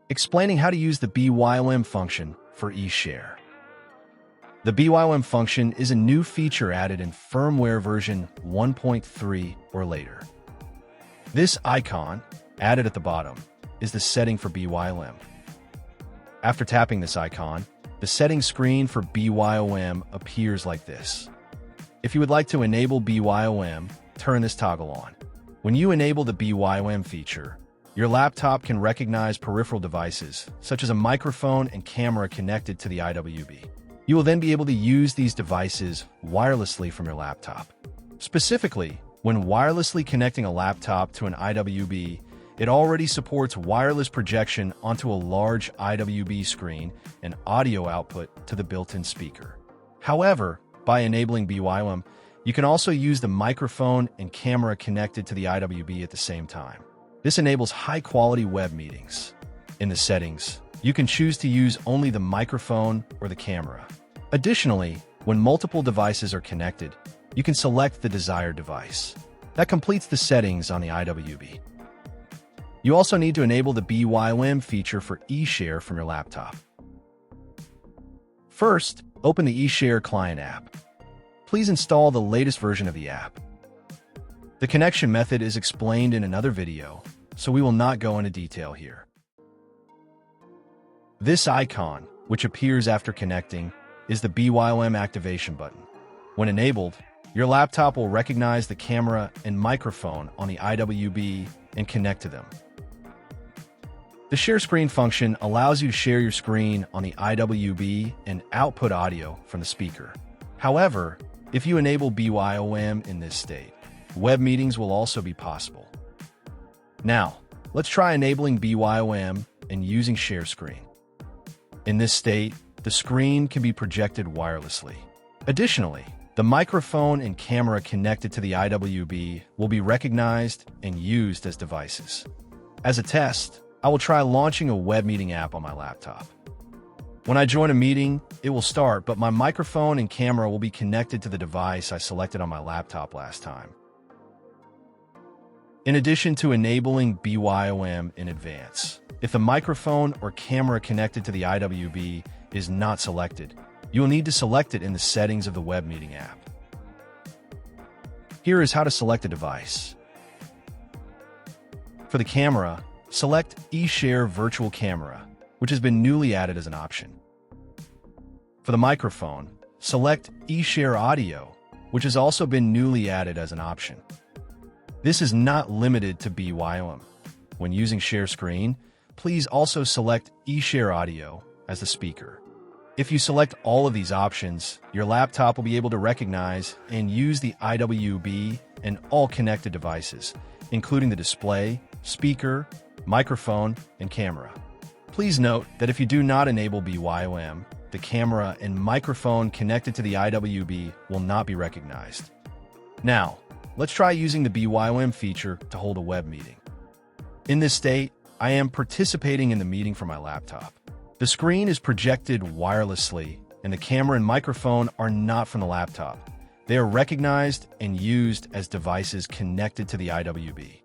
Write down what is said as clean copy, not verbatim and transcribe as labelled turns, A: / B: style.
A: Explaining how to use the BYOM function for eShare. The BYOM function is a new feature added in firmware version 1.3 or later. This icon, added at the bottom, is the setting for BYOM. After tapping this icon, the settings screen for BYOM appears like this. If you would like to enable BYOM, turn this toggle on. When you enable the BYOM feature, your laptop can recognize peripheral devices, such as a microphone and camera connected to the IWB. You will then be able to use these devices wirelessly from your laptop. Specifically, when wirelessly connecting a laptop to an IWB, it already supports wireless projection onto a large IWB screen and audio output to the built-in speaker. However, by enabling BYOM, you can also use the microphone and camera connected to the IWB at the same time. This enables high-quality web meetings. In the settings, you can choose to use only the microphone or the camera. Additionally, when multiple devices are connected, you can select the desired device. That completes the settings on the IWB. You also need to enable the BYOM feature for eShare from your laptop. First, open the eShare client app. Please install the latest version of the app. The connection method is explained in another video, so we will not go into detail here. This icon, which appears after connecting, is the BYOM activation button. When enabled, your laptop will recognize the camera and microphone on the IWB and connect to them. The share screen function allows you to share your screen on the IWB and output audio from the speaker. However, if you enable BYOM in this state, web meetings will also be possible. Now, let's try enabling BYOM and using share screen. In this state, the screen can be projected wirelessly. Additionally, the microphone and camera connected to the IWB will be recognized and used as devices. As a test, I will try launching a web meeting app on my laptop. When I join a meeting, it will start, but my microphone and camera will be connected to the device I selected on my laptop last time. In addition to enabling BYOM in advance, if the microphone or camera connected to the IWB is not selected, you will need to select it in the settings of the web meeting app. Here is how to select a device. For the camera, select eShare Virtual Camera, which has been newly added as an option. For the microphone, select eShare Audio, which has also been newly added as an option. This is not limited to BYOM. When using share screen, please also select eShare Audio as the speaker. If you select all of these options, your laptop will be able to recognize and use the IWB and all connected devices, including the display, speaker, microphone, and camera. Please note that if you do not enable BYOM, the camera and microphone connected to the IWB will not be recognized. Now, let's try using the BYOM feature to hold a web meeting. In this state, I am participating in the meeting from my laptop. The screen is projected wirelessly, and the camera and microphone are not from the laptop. They are recognized and used as devices connected to the IWB.